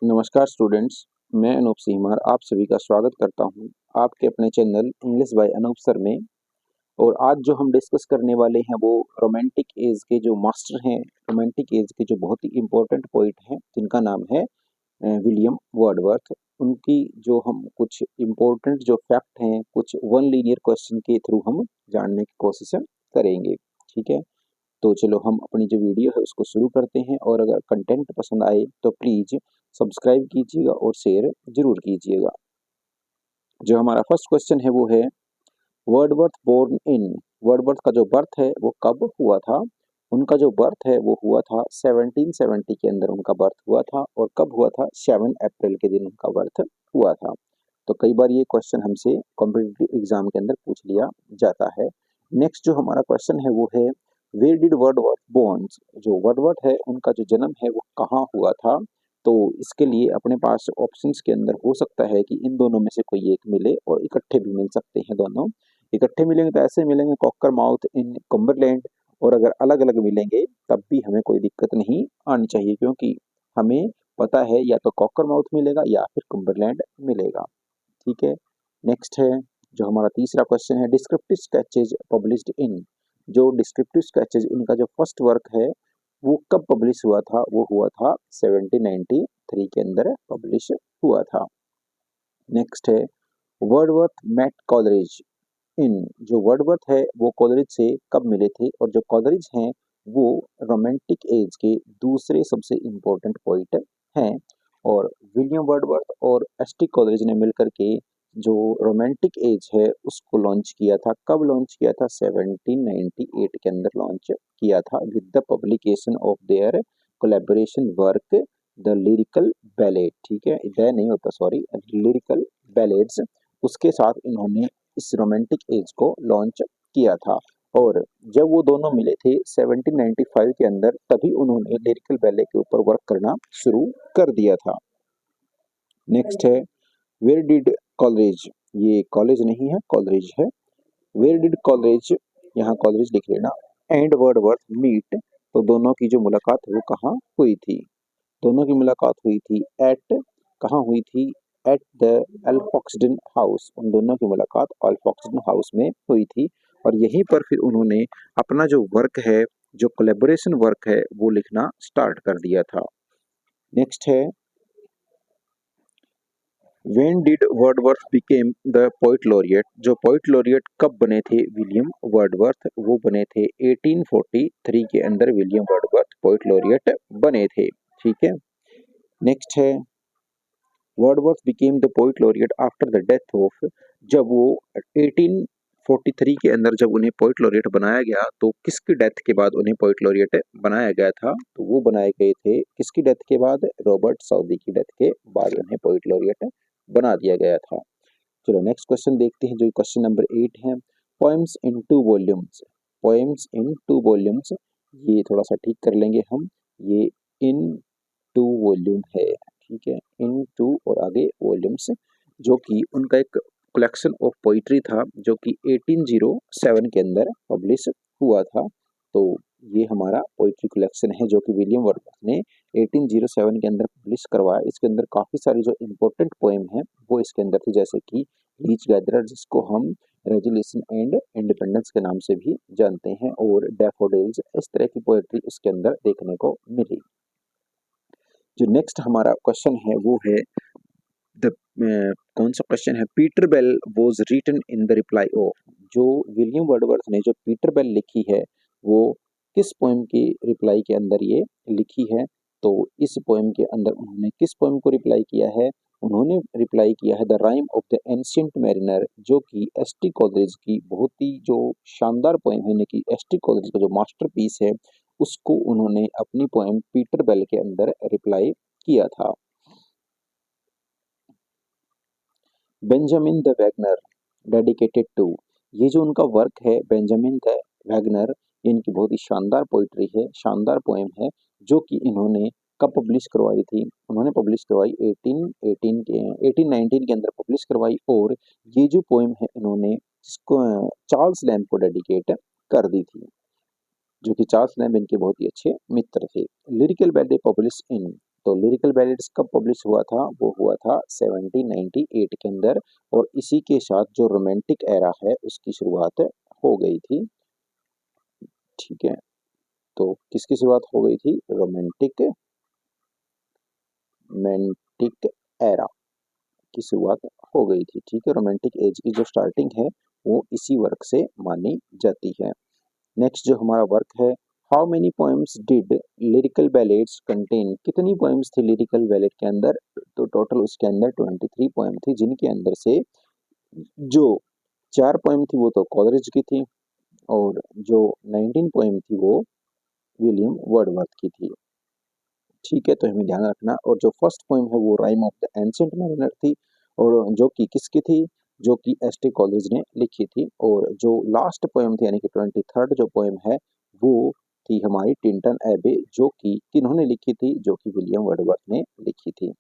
नमस्कार स्टूडेंट्स, मैं अनूप सिंह आप सभी का स्वागत करता हूं आपके अपने channel English by Anoop sir में। और आज जो हम डिस्कस करने वाले हैं वो रोमांटिक एज के जो मास्टर हैं, रोमांटिक एज के जो बहुत ही इम्पोर्टेंट पोइट हैं जिनका नाम है विलियम वर्डवर्थ। उनकी जो हम कुछ इम्पोर्टेंट जो फैक्ट हैं कुछ वन लीनियर क्वेश्चन के थ्रू हम जानने की कोशिश करेंगे। ठीक है, तो चलो हम अपनी जो वीडियो है उसको शुरू करते हैं। और अगर कंटेंट पसंद आए तो प्लीज सब्सक्राइब कीजिएगा और शेयर जरूर कीजिएगा। जो हमारा फर्स्ट क्वेश्चन है वो है वर्डवर्थ बोर्न इन। वर्डवर्थ का जो बर्थ है वो कब हुआ था? उनका जो बर्थ है वो हुआ था 1770 के अंदर उनका बर्थ हुआ था। और कब हुआ था? 7 अप्रैल के दिन उनका बर्थ हुआ था। तो कई बार ये क्वेश्चन हमसे कॉम्पिटिटिव एग्जाम के अंदर पूछ लिया जाता है। नेक्स्ट जो हमारा क्वेश्चन है वो है वेयर डिड वर्डवर्थ बोर्न। जो वर्डवर्थ है उनका जो जन्म है वो कहाँ हुआ था? तो इसके लिए अपने पास ऑप्शंस के अंदर हो सकता है कि इन दोनों में से कोई एक मिले और इकट्ठे भी मिल सकते हैं। दोनों इकट्ठे मिलेंगे तो ऐसे मिलेंगे कॉकर माउथ इन कम्बरलैंड। और अगर अलग अलग मिलेंगे तब भी हमें कोई दिक्कत नहीं आनी चाहिए, क्योंकि हमें पता है या तो कॉकर माउथ मिलेगा या फिर कम्बरलैंड मिलेगा। ठीक है, नेक्स्ट है जो हमारा तीसरा क्वेश्चन है डिस्क्रिप्टिव स्केचेज पब्लिश्ड इन। जो डिस्क्रिप्टिव स्केचेज इनका जो फर्स्ट वर्क है वो कब पब्लिश हुआ था? वो हुआ था 1793 के अंदर पब्लिश हुआ था। नेक्स्ट है वर्डवर्थ मेट कॉलरिज इन। जो वर्डवर्थ है वो कॉलरिज से कब मिले थे? और जो कॉलरिज हैं वो रोमांटिक एज के दूसरे सबसे इम्पोर्टेंट पोइट हैं। और विलियम वर्डवर्थ और एसटी कॉलरिज ने मिलकर के जो रोमांटिक एज है उसको लॉन्च किया था। कब लॉन्च किया था? 1798 के अंदर लॉन्च किया था with the publication of their collaboration work the lyrical ballad. ठीक है, द नहीं होता, सॉरी, लिरिकल बैलेड्स। उसके साथ इन्होंने इस रोमांटिक एज को लॉन्च किया था। और जब वो दोनों मिले थे 1795 के अंदर तभी उन्होंने लिरिकल बैले के ऊपर वर्क करना शुरू कर दिया था। नेक्स्ट है वेयर डिड कॉलरिज। ये कॉलेज नहीं है, कॉलरिज है। वेयर डिड कॉलरिज, यहाँ कॉलरिज लिख लेना, एंड वर्डवर्थ मीट। तो दोनों की जो मुलाकात है वो कहाँ हुई थी? दोनों की मुलाकात हुई थी एट, कहाँ हुई थी? At the Alfoxden house. उन दोनों की मुलाकात अल्फॉक्सडन हाउस में हुई थी। और यहीं पर फिर उन्होंने अपना जो वर्क है, जो कोलैबोरेशन वर्क है, वो लिखना स्टार्ट कर दिया था। नेक्स्ट है when did Wordsworth became the poet laureate. जो पोइट लॉरिएट कब बने थे विलियम वर्डवर्थ? वो बने थे 1843 के अंदर विलियम वर्डवर्थ पोइट लॉरिएट बने थे। ठीक है, नेक्स्ट है Wordsworth became the poet laureate after the death of. जब वो 1843 के अंदर जब उन्हें पोइट लॉरिएट बनाया गया तो किसकी डेथ के बाद उन्हें पोइट लॉरिएट बनाया गया था? तो वो बनाए गए थे किसकी डेथ के बाद? रॉबर्ट साउदी की डेथ के बाद उन्हें पोइट लॉरिएट बना दिया गया था। चलो नेक्स्ट क्वेश्चन देखते हैं जो क्वेश्चन नंबर 8 है poems in two volumes. Poems in two volumes, ये थोड़ा सा ठीक कर लेंगे हम, ये इन टू वॉल्यूम है। ठीक है, इन टू और आगे वॉल्यूम्स, जो कि उनका एक कलेक्शन ऑफ पोइट्री था जो कि 1807 के अंदर पब्लिश हुआ था। तो ये हमारा पोइट्री कलेक्शन है जो कि विलियम वर्डवर्थ ने 1807 के अंदर पब्लिश करवाया। इसके अंदर काफी सारी जो इम्पोर्टेंट पोएम है वो इसके अंदर थी, जैसे कि रीच गैदरर, जिसको हम रेजुलेशन एंड इंडिपेंडेंस के नाम से भी जानते हैं, और डैफोडिल्स, इस तरह की पोएट्री इसके अंदर देखने को मिली। जो नेक्स्ट हमारा क्वेश्चन है वो है द कौन सा क्वेश्चन है? Peter Bell was written in the reply of. जो विलियम वर्डवर्थ ने जो पीटर बेल लिखी है वो किस पोएम के रिप्लाई के अंदर ये लिखी है? तो इस पोएम के अंदर उन्होंने किस पोएम को रिप्लाई किया है? उन्होंने रिप्लाई किया है the rime of the ancient mariner, जो कि एसटी कॉलरिज की बहुत ही जो शानदार पोएम है, यानी कि एसटी कॉलरिज का जो मास्टरपीस है, उसको उन्होंने अपनी पोएम पीटर बेल के अंदर रिप्लाई किया था। Benjamin the Waggoner dedicated to. ये जो उनका वर्क है बेंजामिन द वैगनर, इनकी बहुत ही शानदार पोइट्री है, शानदार पोएम है, जो कि इन्होंने कब पब्लिश करवाई थी? उन्होंने पब्लिश करवाई 1819 के अंदर पब्लिश करवाई। और ये जो पोएम है इन्होंने इसको चार्ल्स लैम्ब को डेडिकेट कर दी थी, जो कि चार्ल्स लैम्ब इनके बहुत ही अच्छे मित्र थे। Lyrical ballet publish in. तो लिरिकल बैलेड्स कब पब्लिश हुआ था? वो हुआ था 1798 के अंदर, और इसी के साथ जो रोमांटिक एरा है उसकी शुरुआत हो गई थी। ठीक है, तो किसकी शुरुआत हो गई थी? रोमांटिक एरा की शुरुआत हो गई थी। ठीक है, रोमांटिक एज की जो स्टार्टिंग है वो इसी वर्क से मानी जाती है। नेक्स्ट जो हमारा वर्क है, how many poems did lyrical ballads contain? कितनी पोएम्स थी लिरिकल बैलेड के अंदर? तो टोटल उसके अंदर 23 पोएम थी, जिनके अंदर से जो 4 पोएम थी वो तो कॉलरिज की थी, और जो 19 पोएम थी वो विलियम वर्डवर्थ की थी। ठीक है, तो हमें ध्यान रखना। और जो फर्स्ट पोएम है वो rhyme of the ancient mariner थी, और जो कि किसकी थी? जो कि एस.टी. कॉलेरिज ने लिखी थी। और जो लास्ट पोएम थी यानी कि 23rd जो पोएम है वो थी हमारी टिंटन एबे, जो कि किन्होंने लिखी थी? जो कि विलियम वर्डवर्थ ने लिखी थी।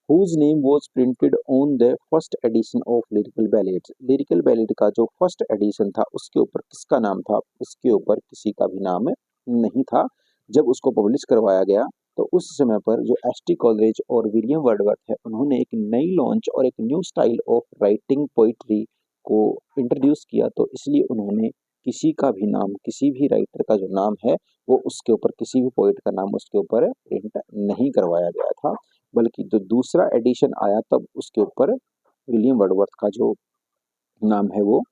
Whose name was printed on the first edition of Lyrical Ballads? Lyrical ballad का जो फर्स्ट एडिशन था उसके ऊपर किसका नाम था? उसके ऊपर किसी का भी नाम नहीं था। जब उसको पब्लिश करवाया गया तो उस समय पर जो एस.टी. कॉलरिज और विलियम वर्डवर्थ है उन्होंने एक नई लॉन्च और एक new style of writing poetry को इंट्रोड्यूस किया, तो इसलिए उन्होंने किसी का भी नाम, किसी भी राइटर का जो नाम है वो उसके ऊपर, किसी भी पोइट का नाम उसके ऊपर प्रिंट नहीं करवाया गया था, बल्कि जो दूसरा एडिशन आया तब उसके ऊपर विलियम वर्डवर्थ का जो नाम है वो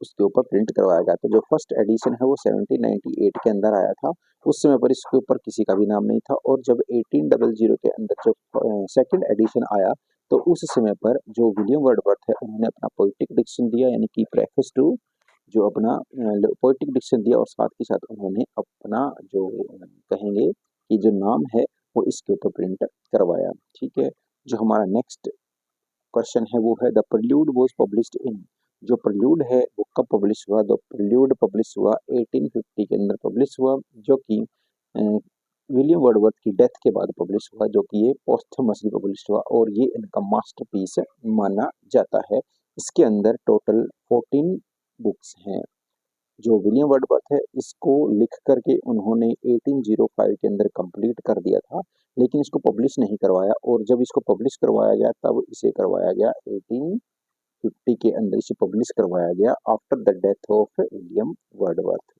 उसके ऊपर प्रिंट करवाया गया। तो जो फर्स्ट एडिशन है वो 1798 के अंदर आया था। उस समय पर इसके ऊपर किसी का भी नाम नहीं था, और जब 1800 के अंदर जो सेकंड एडिशन आया तो उस समय पर जो विलियम वर्डवर्थ है उन्होंने अपना पोएटिक डिक्शन दिया, यानी कि प्रेफेस टू, जो अपना पोएटिक डिक्शन दिया, और साथ ही साथ उन्होंने अपना जो कहेंगे कि जो नाम है वो इसके ऊपर प्रिंट करवाया। ठीक है, जो हमारा नेक्स्ट क्वेश्चन है वो है the Prelude was published in? जो प्रल्यूड है वो कब पब्लिश हुआ? द प्रल्यूड पब्लिश हुआ 1850 के अंदर पब्लिश हुआ, जो कि विलियम वर्डवर्थ की डेथ के बाद पब्लिश हुआ, जो कि ये पोस्टमसली पब्लिश हुआ, और ये इनका मास्टरपीस माना जाता है। इसके अंदर टोटल 14 बुक्स हैं। जो विलियम वर्डवर्थ है इसको लिख करके उन्होंने 1805 के अंदर कंप्लीट कर दिया था, लेकिन इसको पब्लिश नहीं करवाया, और जब इसको पब्लिश करवाया गया तब इसे करवाया गया 1850 के अंदर इसे पब्लिश करवाया गया after the death of William Wordsworth,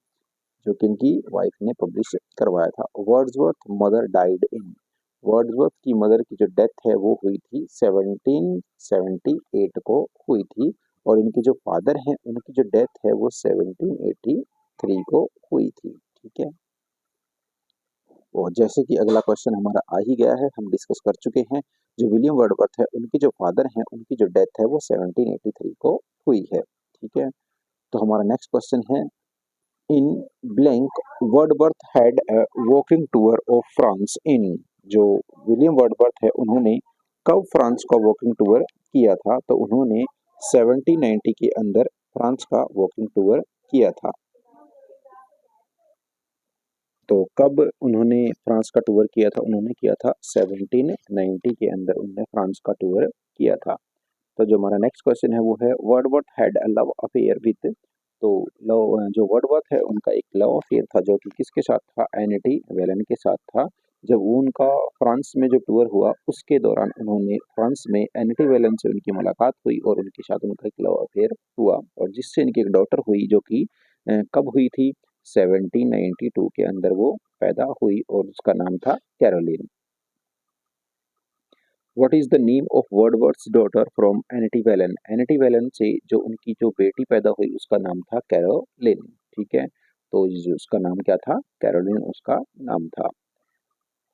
जो कि इनकी वाइफ ने पब्लिश करवाया था। Wordsworth mother died in? Wordsworth की मदर की जो डेथ है वो हुई थी 1778 को हुई थी, और इनके जो फादर हैं उनकी जो डेथ है वो 1783 को हुई थी। ठीक है, और जैसे कि अगला क्वेश्चन हमारा आ ही गया है, हम डिस्कस कर चुके हैं, जो विलियम वर्डवर्थ है उनके जो फादर हैं उनकी जो डेथ है वो 1783 को हुई है। ठीक है, तो हमारा नेक्स्ट क्वेश्चन है, in blank Wordsworth had a walking tour of France in? जो विलियम वर्डवर्थ है उन्होंने कब फ्रांस का वॉकिंग टूर किया था? तो उन्होंने 1790 के अंदर फ्रांस का वॉकिंग टूर किया था। तो कब उन्होंने फ्रांस का टूर किया था? उन्होंने किया था 1790 के अंदर उन्होंने फ्रांस का टूर किया था। तो जो हमारा नेक्स्ट क्वेश्चन है वो है, Wordsworth had a love affair with? तो लव, जो वर्डवर्थ है उनका एक लव अफेयर था, जो कि किसके साथ था? एनिटी वेलन के साथ था। जब उनका फ्रांस में जो टूर हुआ उसके दौरान उन्होंने फ्रांस में एनिटी वेलन से उनकी मुलाकात हुई, और उनके साथ उनका एक लव अफेयर हुआ, और जिससे इनकी एक डॉटर हुई, जो कि कब हुई थी? 1792 के अंदर वो पैदा हुई, और उसका नाम था Caroline. What is the name of Wordsworth's daughter from Annette Vallon? Annette Vallon से जो उनकी जो बेटी पैदा हुई उसका नाम था कैरोलिन। ठीक है, तो उसका नाम क्या था? कैरोलिन उसका नाम था।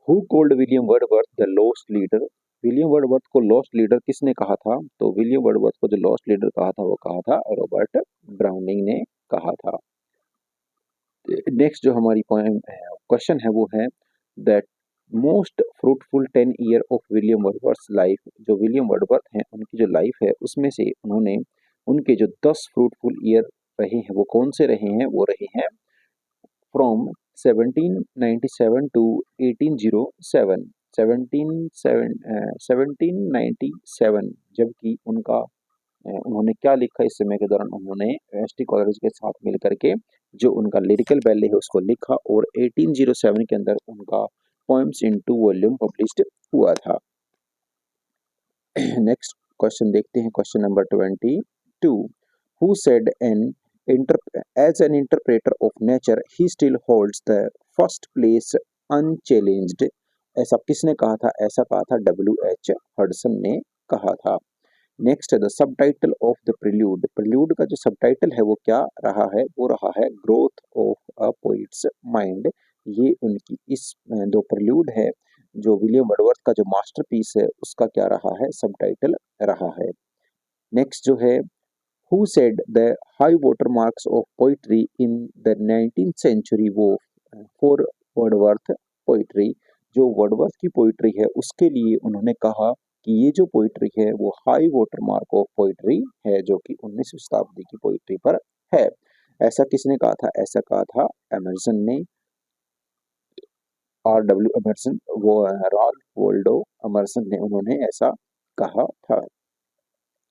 Who called William Wordsworth the lost leader? William Wordsworth को लॉस्ट लीडर किसने कहा था? तो विलियम वर्डवर्थ को जो लॉस्ट लीडर कहा था वो कहा था रॉबर्ट ब्राउनिंग ने कहा था। नेक्स्ट जो हमारी क्वेश्चन है वो है that most fruitful 10 year of William Wordsworth life? जो विलियम वर्डवर्थ हैं उनकी जो लाइफ है उसमें से उन्होंने उनके जो 10 फ्रूटफुल ईयर रहे हैं वो कौन से रहे हैं? वो रहे हैं फ्रॉम 1797 टू 1807। 1797, जबकि उनका उन्होंने क्या लिखा इस समय के दौरान? उन्होंने एस.टी. कॉलरिज के साथ मिल करके जो उनका लिरिकल बैले है उसको लिखा, और 1807 के अंदर उनका पोएम्स इन 2 वॉल्यूम पब्लिश्ड हुआ था। नेक्स्ट क्वेश्चन देखते हैं, question number 22। Who said as an interpreter of nature he still holds the first place unchallenged. ऐसा किसने कहा था? ऐसा कहा था W.H. हडसन ने कहा था। नेक्स्ट है the subtitle of the prelude. Prelude का जो सबटाइटल है वो क्या रहा है? वो रहा है growth of a poets mind. ये उनकी इस दो प्रिल्यूड है जो विलियम वर्डवर्थ का जो मास्टरपीस है उसका क्या रहा है? सबटाइटल रहा है। नेक्स्ट जो है, who said the high water marks of poetry in the 19th century वो फॉर वर्डवर्थ पोइट्री। जो वर्डवर्थ की पोइट्री है उसके लिए उन्होंने कहा कि ये जो पोइट्री है वो high water mark of poetry है जो कि 19वीं शताब्दी की पोइट्री पर है। ऐसा किसने कहा था? ऐसा कहा था एमर्सन ने, R.W. एमर्सन, वो रॉल्फ वॉल्डो एमर्सन ने, उन्होंने ऐसा कहा था।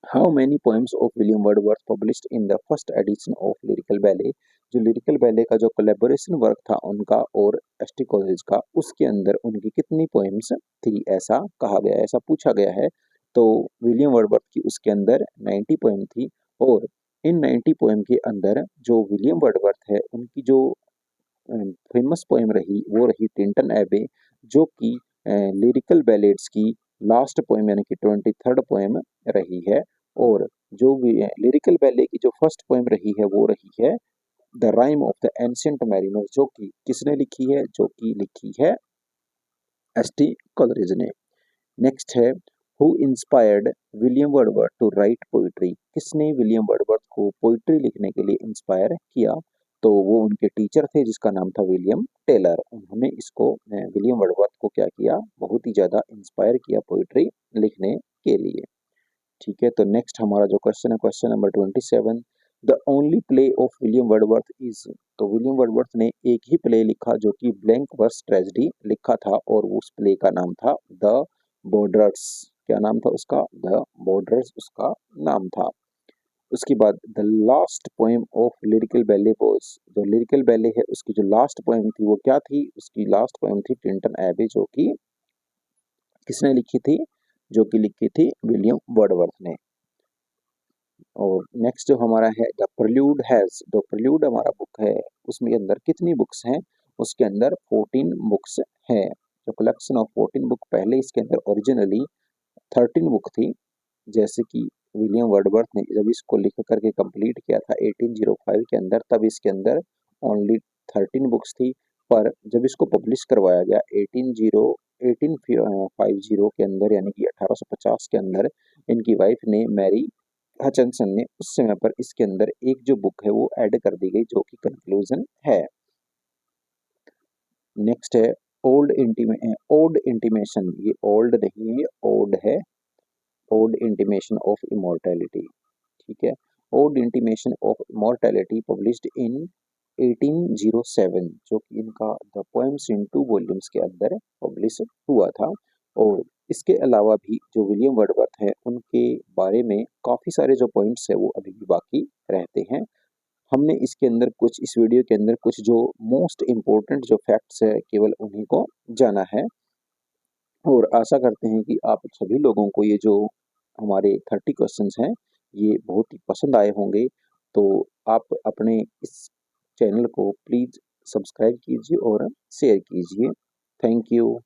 How many poems of William Wordsworth published in the first edition of lyrical ballad. जो लिरिकल बैले का जो कोलैबोरेशन वर्क था उनका और एस.टी. कॉलेज का, उसके अंदर उनकी कितनी पोएम्स थी? ऐसा कहा गया, ऐसा पूछा गया है। तो विलियम वर्डवर्थ की उसके अंदर 90 पोएम थी और इन 90 पोएम के अंदर जो विलियम वर्डवर्थ है उनकी जो फेमस पोएम रही वो रही टिंटन एबे, जो कि लिरिकल बैलेड्स की लास्ट पोएम यानी कि 23rd पोएम रही है। और जो भी लिरिकल बैले की जो फर्स्ट पोएम रही है वो रही है the rime of the ancient mariner, जो कि किसने लिखी है? जो कि लिखी है एस.टी. कॉलरिज ने। नेक्स्ट है, who inspired William Wordsworth to write poetry. किसने विलियम वर्डवर्थ को पोइट्री लिखने के लिए इंस्पायर किया? तो वो उनके टीचर थे जिसका नाम था विलियम टेलर। उन्होंने इसको विलियम वर्डवर्थ को क्या किया? बहुत ही ज्यादा इंस्पायर किया पोइट्री लिखने के लिए। ठीक है, तो नेक्स्ट हमारा जो क्वेश्चन है, question number 27। The only play of William Wordsworth is. तो विलियम वर्डवर्थ ने एक ही प्ले लिखा जो कि ब्लैंक वर्स ट्रेजेडी लिखा था और उस प्ले का नाम था द बॉर्डर्स। क्या नाम था उसका? द बॉर्डर्स उसका नाम था। उसके बाद the last poem of lyrical ballet was. जो लिरिकल बैले है उसकी जो लास्ट पोएम थी वो क्या थी? उसकी लास्ट पोएम थी टिंटन एबे, जो कि किसने लिखी थी? जो कि लिखी थी विलियम वर्डवर्थ ने। और नेक्स्ट जो हमारा है द प्रिल्यूड हैज। जो प्रिल्यूड हमारा बुक है उसमें अंदर कितनी बुक्स हैं? उसके अंदर 14 बुक्स हैं। जो कलेक्शन ऑफ 14 बुक, पहले इसके अंदर ओरिजिनली 13 बुक थी। जैसे कि विलियम वर्डवर्थ ने जब इसको लिख करके कंप्लीट किया था 1805 के अंदर, तब इसके अंदर ओनली 13 बुक्स थी। पर जब इसको पब्लिश करवाया गया 1850 के अंदर यानी कि 1850 के अंदर, इनकी वाइफ ने मैरी हचनसन ने, उस समय पर इसके अंदर एक जो बुक है वो ऐड कर दी गई जो कि कंक्लूजन है। नेक्स्ट है ओल्ड इंटीमेशन। ये ओल्ड नहीं है, ओल्ड है। Old intimation of immortality. ठीक है, old intimation of immortality published in 1807, जो कि इनका द पोएम्स इन 2 वॉल्यूम्स के अंदर पब्लिश हुआ था। और इसके अलावा भी जो विलियम वर्डवर्थ है उनके बारे में काफ़ी सारे जो पॉइंट्स है वो अभी भी बाकी रहते हैं। हमने इसके अंदर कुछ, इस वीडियो के अंदर कुछ जो मोस्ट इम्पोर्टेंट जो फैक्ट्स है केवल उन्हीं को जाना है। और आशा करते हैं कि आप सभी लोगों को ये जो हमारे 30 क्वेश्चंस हैं ये बहुत ही पसंद आए होंगे। तो आप अपने इस चैनल को प्लीज़ सब्सक्राइब कीजिए और शेयर कीजिए। Thank you.